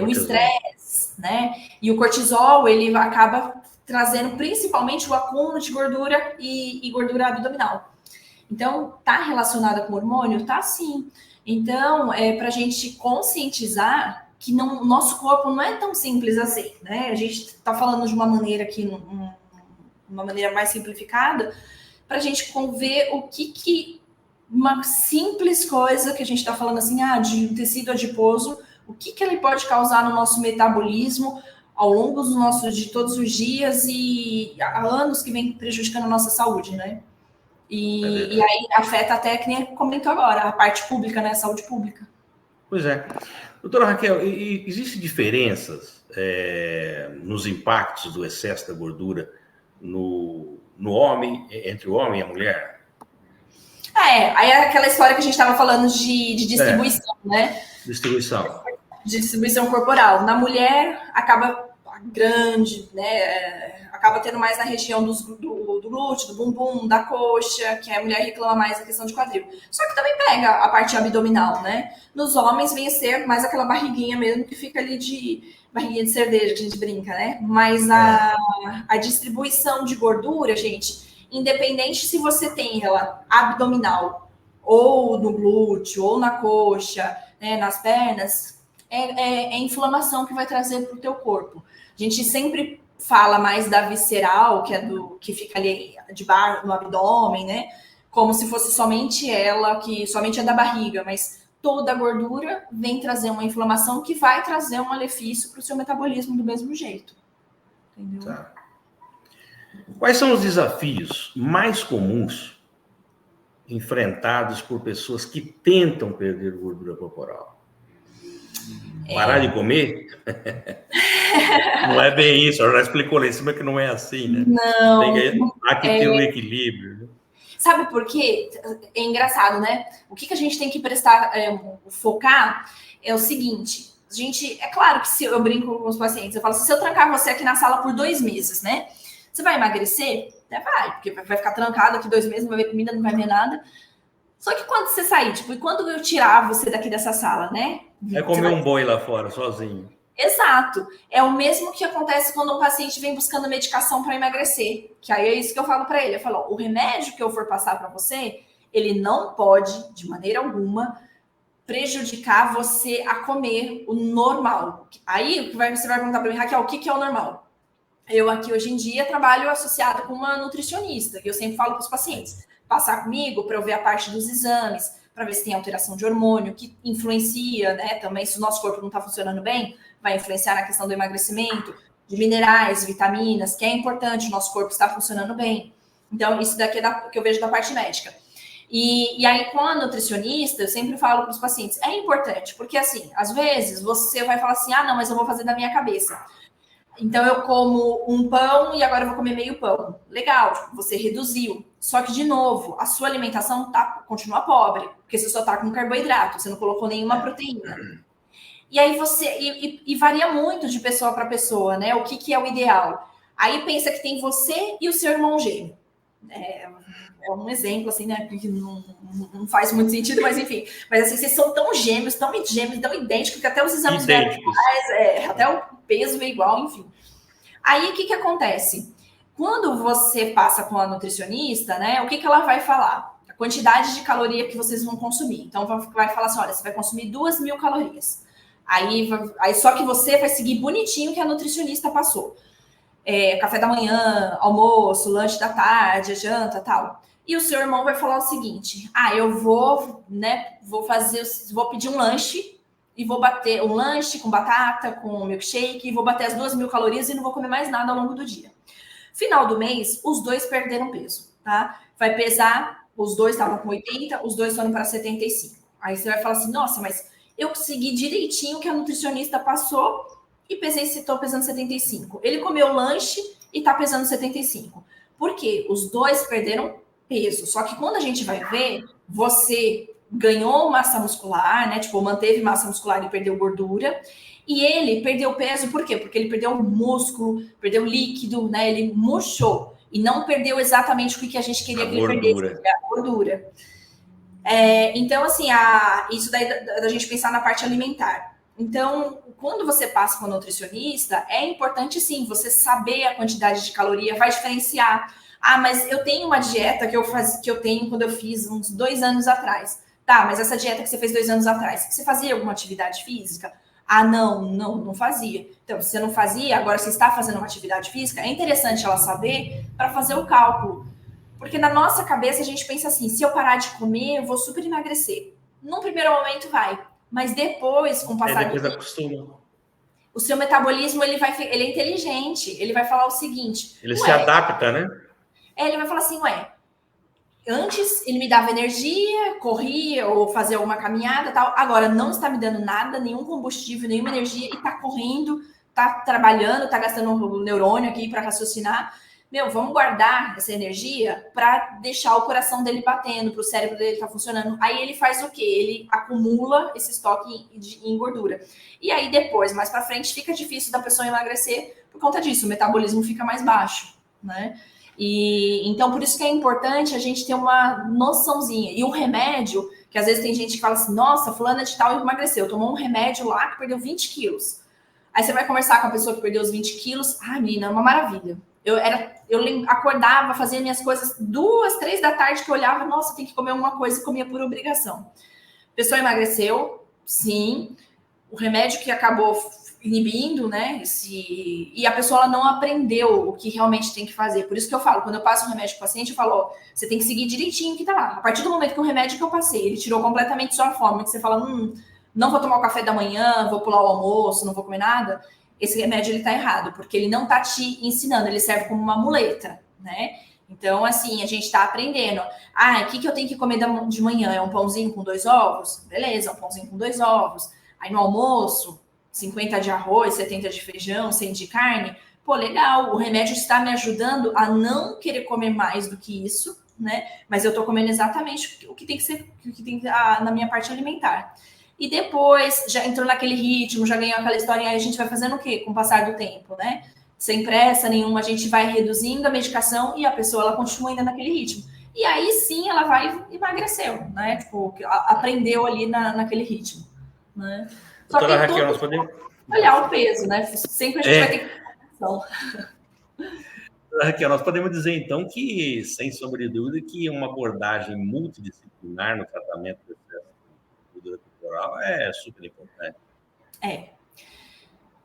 o estresse, né? E o cortisol, ele acaba trazendo principalmente o acúmulo de gordura e gordura abdominal. Então, tá relacionada com o hormônio? Tá sim. Então, para a gente conscientizar que nosso corpo não é tão simples assim, né? A gente está falando de uma maneira aqui, uma maneira mais simplificada, para a gente ver o que uma simples coisa que a gente está falando assim, de um tecido adiposo, o que ele pode causar no nosso metabolismo ao longo de todos os dias e há anos que vem prejudicando a nossa saúde, né? E aí afeta até, que nem comentou agora, a parte pública, né? A saúde pública. Pois é. Doutora Raquel, existem diferenças nos impactos do excesso da gordura no homem, entre o homem e a mulher? Aí é aquela história que a gente estava falando de distribuição, né? Distribuição corporal. Na mulher, acaba grande, né? Acaba tendo mais na região do glúteo, do bumbum, da coxa, que a mulher reclama mais da questão de quadril. Só que também pega a parte abdominal, né? Nos homens vem a ser mais aquela barriguinha mesmo, que fica ali de barriguinha de cerveja, que a gente brinca, né? Mas a distribuição de gordura, gente, independente se você tem ela abdominal, ou no glúteo, ou na coxa, né, nas pernas, é inflamação que vai trazer para o teu corpo. A gente sempre fala mais da visceral, que fica ali no abdômen, né? Como se fosse somente ela, que somente é da barriga, mas toda a gordura vem trazer uma inflamação que vai trazer um malefício para o seu metabolismo do mesmo jeito. Entendeu? Tá. Quais são os desafios mais comuns enfrentados por pessoas que tentam perder gordura corporal? Parar de comer? Não é bem isso, ela já explicou lá em cima que não é assim, né? Não. Há que ter um equilíbrio. Né? Sabe por quê? É engraçado, né? O que a gente tem que focar é o seguinte. É claro que se eu brinco com os pacientes, eu falo assim, se eu trancar você aqui na sala por 2 meses, né? Você vai emagrecer? Vai, porque vai ficar trancado aqui 2 meses, não vai ver comida, não vai ver nada. Só que quando você sair, tipo, e quando eu tirar você daqui dessa sala, né? É comer um boi lá fora, sozinho. Exato. É o mesmo que acontece quando um paciente vem buscando medicação para emagrecer. Que aí é isso que eu falo para ele. Eu falo, o remédio que eu for passar para você, ele não pode, de maneira alguma, prejudicar você a comer o normal. Aí você vai perguntar para mim, Raquel, o que é o normal? Eu aqui hoje em dia trabalho associado com uma nutricionista, que eu sempre falo para os pacientes, passar comigo para eu ver a parte dos exames, para ver se tem alteração de hormônio, que influencia, né? Também, se o nosso corpo não está funcionando bem, vai influenciar na questão do emagrecimento, de minerais, vitaminas, que é importante, o nosso corpo está funcionando bem. Então, isso daqui é que eu vejo da parte médica. E aí, com a nutricionista, eu sempre falo para os pacientes, é importante, porque assim, às vezes você vai falar assim, não, mas eu vou fazer da minha cabeça. Então, eu como um pão e agora eu vou comer meio pão. Legal, você reduziu. Só que, de novo, a sua alimentação continua pobre, porque você só está com carboidrato, você não colocou nenhuma proteína. E aí e varia muito de pessoa para pessoa, né? O que é o ideal? Aí pensa que tem você e o seu irmão gêmeo. É um exemplo, assim, né? Que não faz muito sentido, mas enfim. Mas assim, vocês são tão gêmeos, tão idênticos, que até os exames vitais, até o peso é igual, enfim. Aí, o que acontece? Quando você passa com a nutricionista, né? O que ela vai falar? A quantidade de caloria que vocês vão consumir. Então, vai falar assim, olha, você vai consumir 2.000 calorias. Aí só que você vai seguir bonitinho o que a nutricionista passou. Café da manhã, almoço, lanche da tarde, janta, tal. E o seu irmão vai falar o seguinte, eu vou pedir um lanche e vou bater um lanche com batata, com milkshake, e vou bater as 2.000 calorias e não vou comer mais nada ao longo do dia. Final do mês, os dois perderam peso, tá? Vai pesar, os dois estavam com 80, os dois foram para 75. Aí você vai falar assim, nossa, mas eu segui direitinho o que a nutricionista passou e estou pesando 75. Ele comeu lanche e está pesando 75. Por quê? Os dois perderam peso. Só que quando a gente vai ver, você ganhou massa muscular, né? Tipo, manteve massa muscular e perdeu gordura. E ele perdeu peso, por quê? Porque ele perdeu músculo, perdeu líquido, né? Ele murchou. E não perdeu exatamente o que a gente queria que ele perdesse, que é a gordura. Então, assim, isso daí da gente pensar na parte alimentar. Então, quando você passa com a nutricionista, é importante, sim, você saber a quantidade de caloria, vai diferenciar. Mas eu tenho uma dieta que eu tenho quando eu fiz uns 2 anos atrás. Tá, mas essa dieta que você fez 2 anos atrás, você fazia alguma atividade física? Não fazia. Então, se você não fazia, agora você está fazendo uma atividade física, é interessante ela saber para fazer o cálculo. Porque na nossa cabeça a gente pensa assim, se eu parar de comer, eu vou super emagrecer. Num primeiro momento vai, mas depois, com o passar do tempo, o seu metabolismo ele é inteligente, ele vai falar o seguinte... Ele se adapta, né? Ele vai falar assim, antes ele me dava energia, corria ou fazia alguma caminhada, tal. Agora não está me dando nada, nenhum combustível, nenhuma energia e está correndo, está trabalhando, está gastando um neurônio aqui para raciocinar. Vamos guardar essa energia para deixar o coração dele batendo, para o cérebro dele estar funcionando. Aí ele faz o quê? Ele acumula esse estoque em gordura. E aí depois, mais para frente, fica difícil da pessoa emagrecer por conta disso. O metabolismo fica mais baixo, né? E então, por isso que é importante a gente ter uma noçãozinha. E um remédio, que às vezes tem gente que fala assim, nossa, fulana de tal emagreceu, tomou um remédio lá que perdeu 20 quilos. Aí você vai conversar com a pessoa que perdeu os 20 quilos, menina, é uma maravilha. Eu acordava, fazia minhas coisas 2, 3 da tarde, que eu olhava, nossa, tem que comer alguma coisa, e comia por obrigação. A pessoa emagreceu, sim. O remédio que acabou inibindo, né? E a pessoa ela não aprendeu o que realmente tem que fazer. Por isso que eu falo, quando eu passo um remédio para o paciente, eu falo, você tem que seguir direitinho o que tá lá. A partir do momento que o remédio que eu passei, ele tirou completamente sua fome, que você fala, não vou tomar o café da manhã, vou pular o almoço, não vou comer nada, esse remédio ele tá errado, porque ele não tá te ensinando, ele serve como uma muleta, né? Então, assim, a gente tá aprendendo. O que eu tenho que comer de manhã? É um pãozinho com 2 ovos? Beleza, um pãozinho com 2 ovos. Aí no almoço, 50 de arroz, 70 de feijão, 100 de carne. Pô, legal, o remédio está me ajudando a não querer comer mais do que isso, né? Mas eu tô comendo exatamente o que tem que ser, o que tem na minha parte alimentar. E depois, já entrou naquele ritmo, já ganhou aquela historinha, aí a gente vai fazendo o quê com o passar do tempo, né? sem pressa nenhuma, a gente vai reduzindo a medicação e a pessoa ela continua ainda naquele ritmo. E aí sim ela vai emagreceu, né? Tipo, aprendeu ali naquele ritmo, né? Só que Raquel, nós podemos olhar o peso, né? Sempre a gente vai ter que ter atenção. Raquel, nós podemos dizer então que, sem sombra de dúvida, que uma abordagem multidisciplinar no tratamento do excesso de gordura corporal é super importante.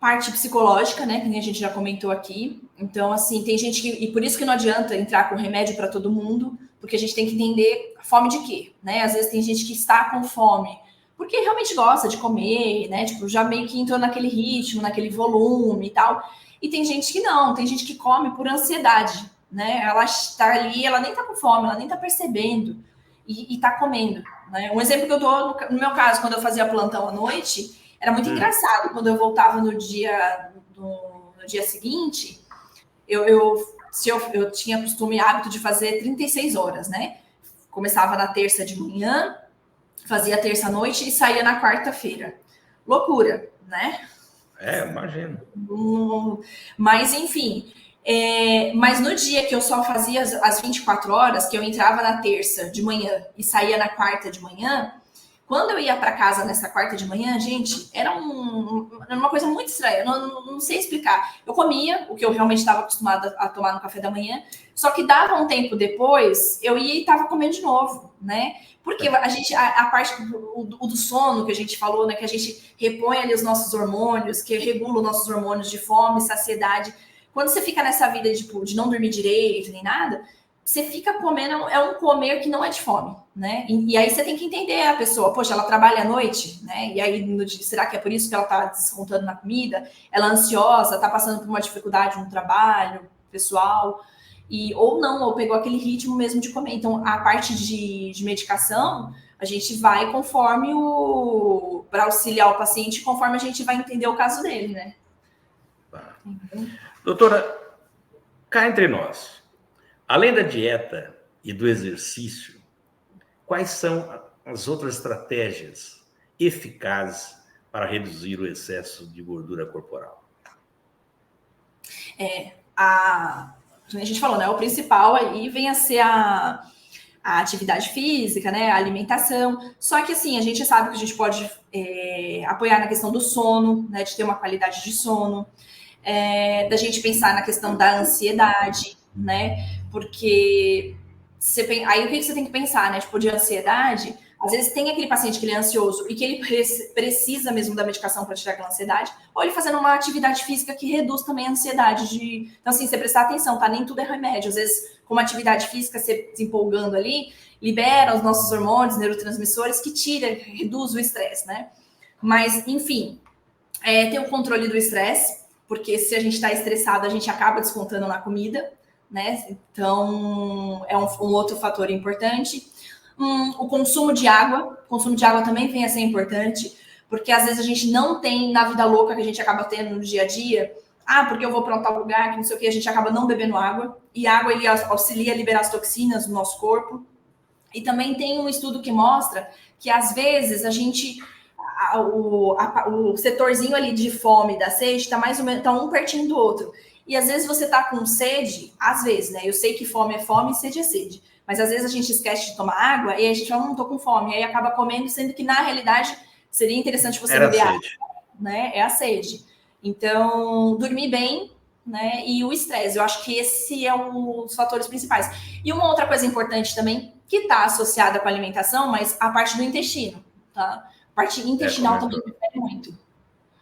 Parte psicológica, né, que a gente já comentou aqui. Então, assim, tem gente que... E por isso que não adianta entrar com remédio para todo mundo, porque a gente tem que entender a fome de quê, né? Às vezes tem gente que está com fome porque realmente gosta de comer, né? Tipo, já meio que entrou naquele ritmo, naquele volume e tal. E tem gente que não, tem gente que come por ansiedade, né? Ela está ali, ela nem tá com fome, ela nem tá percebendo e tá comendo, né? Um exemplo que eu dou, no meu caso, quando eu fazia plantão à noite... Era muito engraçado, quando eu voltava no dia seguinte, eu tinha costume e hábito de fazer 36 horas, né? Começava na terça de manhã, fazia terça à noite e saía na quarta-feira. Loucura, né? Imagino. Mas, enfim, mas no dia que eu só fazia as 24 horas, que eu entrava na terça de manhã e saía na quarta de manhã, quando eu ia para casa nessa quarta de manhã, gente, era uma coisa muito estranha, não sei explicar. Eu comia o que eu realmente estava acostumada a tomar no café da manhã, só que dava um tempo depois, eu ia e estava comendo de novo, né? Porque a parte do sono que a gente falou, né? Que a gente repõe ali os nossos hormônios, que regula os nossos hormônios de fome, saciedade. Quando você fica nessa vida de não dormir direito, nem nada... Você fica comendo, é um comer que não é de fome, né? E aí você tem que entender a pessoa, poxa, ela trabalha à noite, né? E aí, será que é por isso que ela tá descontando na comida? Ela é ansiosa, tá passando por uma dificuldade no trabalho pessoal, ou não, ou pegou aquele ritmo mesmo de comer. Então, a parte de medicação, a gente vai conforme para auxiliar o paciente, conforme a gente vai entender o caso dele, né? Doutora, cá entre nós, além da dieta e do exercício, quais são as outras estratégias eficazes para reduzir o excesso de gordura corporal? A gente falou, né? O principal aí vem a ser a atividade física, né? A alimentação. Só que, assim, a gente sabe que a gente pode apoiar na questão do sono, né? De ter uma qualidade de sono. Da gente pensar na questão da ansiedade, né? Porque aí o que você tem que pensar, né? Tipo, de ansiedade, às vezes tem aquele paciente que ele é ansioso e que ele precisa mesmo da medicação para tirar aquela ansiedade, ou ele fazendo uma atividade física que reduz também a ansiedade. Então, assim, você prestar atenção, tá? Nem tudo é remédio. Às vezes, com uma atividade física, você se empolgando ali, libera os nossos hormônios, neurotransmissores, que reduz o estresse, né? Mas, enfim, ter o controle do estresse, porque se a gente está estressado, a gente acaba descontando na comida, né? Então, é um outro fator importante. O consumo de água. O consumo de água também vem a ser importante, porque às vezes a gente não tem na vida louca que a gente acaba tendo no dia a dia. Porque eu vou para um tal lugar, que não sei o que, a gente acaba não bebendo água. E a água, ele auxilia a liberar as toxinas no nosso corpo. E também tem um estudo que mostra que, às vezes, a gente... o setorzinho ali de fome da sede está mais ou menos um pertinho do outro. E às vezes você tá com sede, às vezes, né? Eu sei que fome é fome e sede é sede. Mas às vezes a gente esquece de tomar água e a gente fala, não tô com fome. E aí acaba comendo, sendo que na realidade seria interessante você beber água, né? É a sede. Então, dormir bem, né? E o estresse. Eu acho que esse é um dos fatores principais. E uma outra coisa importante também, que está associada com a alimentação, mas a parte do intestino, tá? A parte intestinal também interfere muito.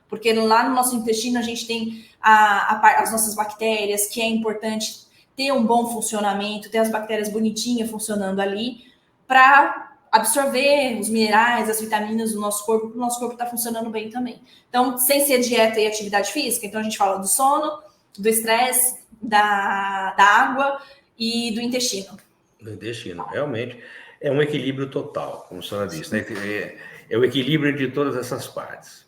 Porque lá no nosso intestino a gente tem as nossas bactérias, que é importante ter um bom funcionamento, ter as bactérias bonitinhas funcionando ali, para absorver os minerais, as vitaminas do nosso corpo, para o nosso corpo estar funcionando bem também. Então, sem ser dieta e atividade física, então a gente fala do sono, do estresse, da água e do intestino. Do intestino, realmente. É um equilíbrio total, como a senhora disse, né? É o equilíbrio de todas essas partes.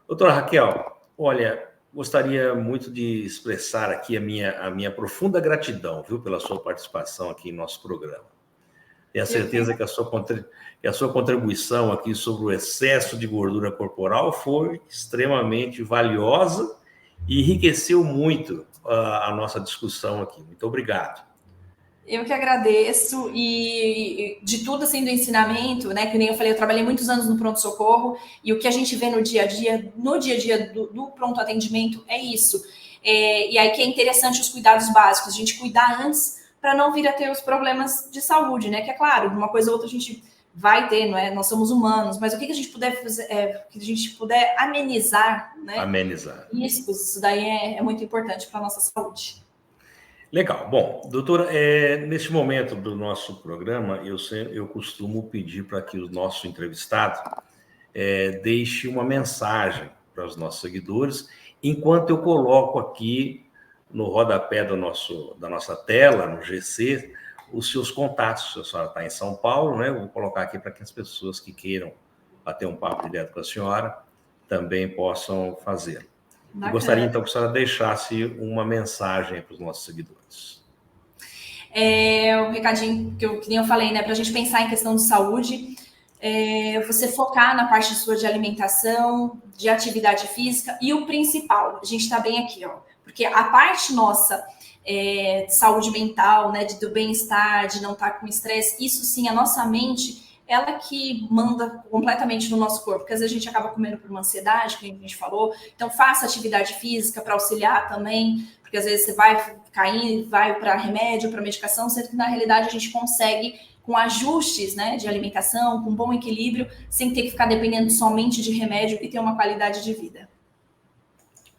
Doutora Raquel, olha, gostaria muito de expressar aqui a minha profunda gratidão, viu, pela sua participação aqui em nosso programa. Tenho a certeza que a sua contribuição aqui sobre o excesso de gordura corporal foi extremamente valiosa e enriqueceu muito a nossa discussão aqui. Muito obrigado. Eu que agradeço, e de tudo assim do ensinamento, né, que nem eu falei, eu trabalhei muitos anos no pronto-socorro, e o que a gente vê no dia a dia do pronto atendimento é isso. E aí que é interessante os cuidados básicos, a gente cuidar antes para não vir a ter os problemas de saúde, né, que é claro, uma coisa ou outra a gente vai ter, não é? Nós somos humanos, mas o que a gente puder fazer, que a gente puder amenizar, né? Amenizar. Isso daí é muito importante para a nossa saúde. Legal. Bom, doutora, neste momento do nosso programa, eu costumo pedir para que o nosso entrevistado deixe uma mensagem para os nossos seguidores, enquanto eu coloco aqui no rodapé da nossa tela, no GC, os seus contatos. Se a senhora está em São Paulo, né? Eu vou colocar aqui para que as pessoas que queiram bater um papo direto com a senhora também possam fazê-lo. Eu gostaria, então, que a senhora deixasse uma mensagem para os nossos seguidores. O recadinho que nem eu falei, né? Para a gente pensar em questão de saúde, você focar na parte sua de alimentação, de atividade física, e o principal, a gente está bem aqui, ó, porque a parte nossa de saúde mental, né, do bem-estar, de não estar com estresse, isso sim, a nossa mente, ela que manda completamente no nosso corpo, porque às vezes a gente acaba comendo por uma ansiedade, como a gente falou, então faça atividade física para auxiliar também, porque às vezes você vai cair, vai para remédio, para medicação, sendo que na realidade a gente consegue, com ajustes, né, de alimentação, com bom equilíbrio, sem ter que ficar dependendo somente de remédio e ter uma qualidade de vida.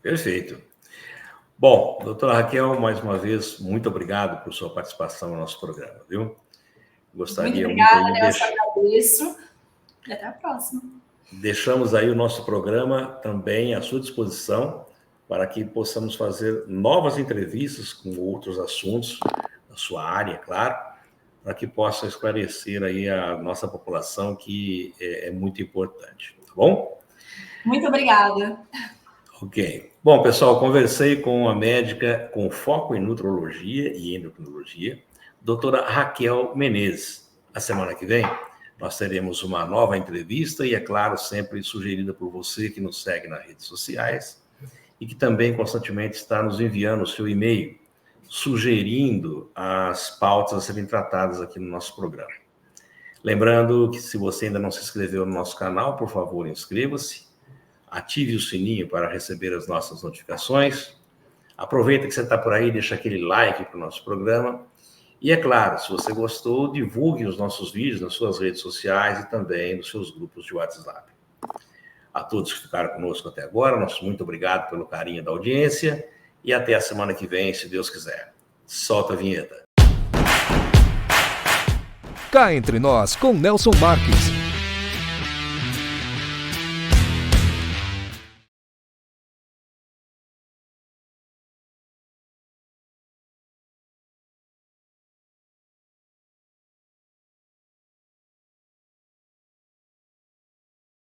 Perfeito. Bom, doutora Raquel, mais uma vez, muito obrigado por sua participação no nosso programa, viu? Gostaria muito obrigada, eu agradeço. E até a próxima. Deixamos aí o nosso programa também à sua disposição para que possamos fazer novas entrevistas com outros assuntos da sua área, claro, para que possa esclarecer aí a nossa população, que é muito importante, tá bom? Muito obrigada. Ok. Bom, pessoal, conversei com a médica com foco em nutrologia e endocrinologia, doutora Raquel Menezes. A semana que vem, nós teremos uma nova entrevista e, é claro, sempre sugerida por você que nos segue nas redes sociais e que também constantemente está nos enviando o seu e-mail, sugerindo as pautas a serem tratadas aqui no nosso programa. Lembrando que, se você ainda não se inscreveu no nosso canal, por favor, inscreva-se, ative o sininho para receber as nossas notificações, aproveita que você está por aí, deixa aquele like para o nosso programa. E, é claro, se você gostou, divulgue os nossos vídeos nas suas redes sociais e também nos seus grupos de WhatsApp. A todos que ficaram conosco até agora, nosso muito obrigado pelo carinho da audiência e até a semana que vem, se Deus quiser. Solta a vinheta. Cá entre nós, com Nelson Marques.